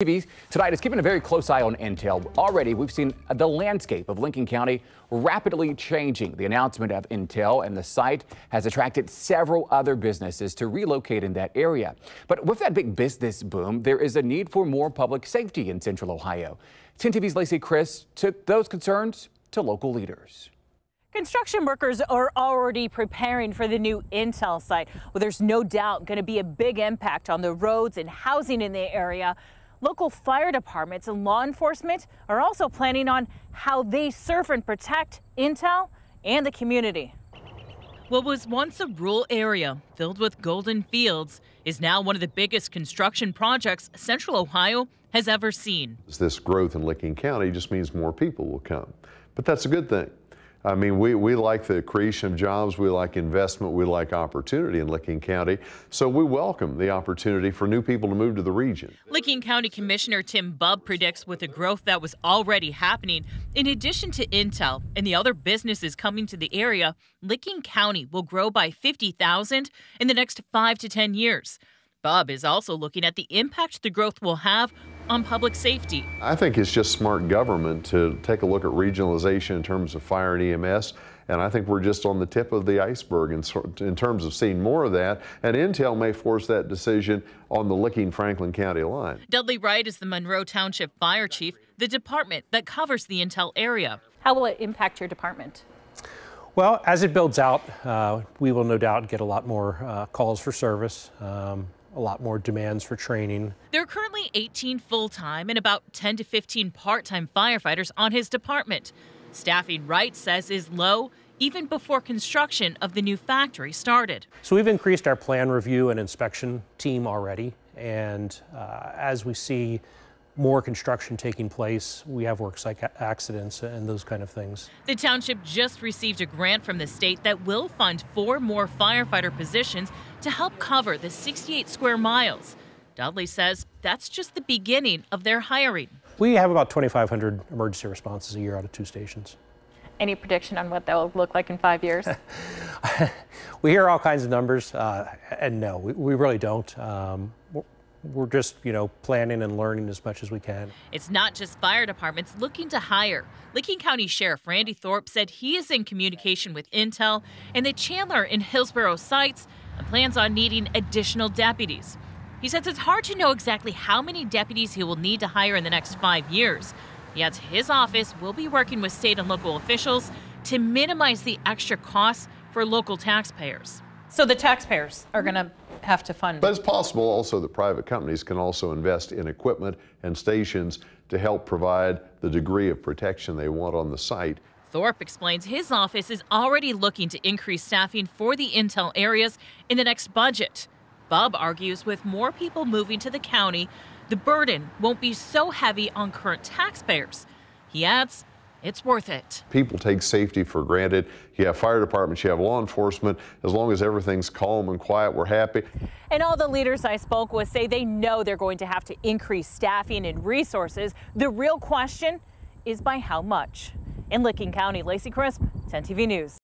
TV tonight is keeping a very close eye on intel. Already, we've seen the landscape of Lincoln County rapidly changing. The announcement of intel and the site has attracted several other businesses to relocate in that area. But with that big business boom, there is a need for more public safety in Central Ohio. 10 TV's Lacey Chris took those concerns to local leaders. Construction workers are already preparing for the new intel site. Well, there's no doubt going to be a big impact on the roads and housing in the area. Local fire departments and law enforcement are also planning on how they serve and protect intel and the community. What was once a rural area filled with golden fields is now one of the biggest construction projects Central Ohio has ever seen. This growth in Lincoln County just means more people will come, but that's a good thing. I mean, we like the creation of jobs, we like investment, we like opportunity in Lincoln County, so we welcome the opportunity for new people to move to the region. Lincoln County Commissioner Tim Bubb predicts with the growth that was already happening, in addition to intel and the other businesses coming to the area, Lincoln County will grow by 50,000 in the next 5 to 10 years. Bubb is also looking at the impact the growth will have on public safety. I think it's just smart government to take a look at regionalization in terms of fire and EMS, and I think we're just on the tip of the iceberg in terms of seeing more of that, and intel may force that decision on the Licking-Franklin County line. Dudley Wright is the Monroe Township Fire Chief, the department that covers the intel area. How will it impact your department? Well, as it builds out, we will no doubt get a lot more calls for service. A lot more demands for training. There are currently 18 full-time and about 10 to 15 part-time firefighters on his department. Staffing, Wright says, is low even before construction of the new factory started. So we've increased our plan review and inspection team already, and as we see more construction taking place, we have work site accidents and those kind of things. The township just received a grant from the state that will fund 4 more firefighter positions to help cover the 68 square miles. Dudley says that's just the beginning of their hiring. We have about 2,500 emergency responses a year out of 2 stations. Any prediction on what that will look like in 5 years? We hear all kinds of numbers, and no, we really don't. We're just, planning and learning as much as we can. It's not just fire departments looking to hire. Lincoln County Sheriff Randy Thorpe said he is in communication with intel and the Chandler and Hillsborough sites and plans on needing additional deputies. He says it's hard to know exactly how many deputies he will need to hire in the next 5 years. He adds his office will be working with state and local officials to minimize the extra costs for local taxpayers. So the taxpayers are going to have to fund. But it's possible also that private companies can also invest in equipment and stations to help provide the degree of protection they want on the site. Thorpe explains his office is already looking to increase staffing for the intel areas in the next budget. Bubb argues with more people moving to the county, the burden won't be so heavy on current taxpayers. He adds, it's worth it. People take safety for granted. You have fire departments, you have law enforcement. As long as everything's calm and quiet, we're happy. And all the leaders I spoke with say they know they're going to have to increase staffing and resources. The real question is by how much? In Licking County, Lacey Crisp, 10 TV News.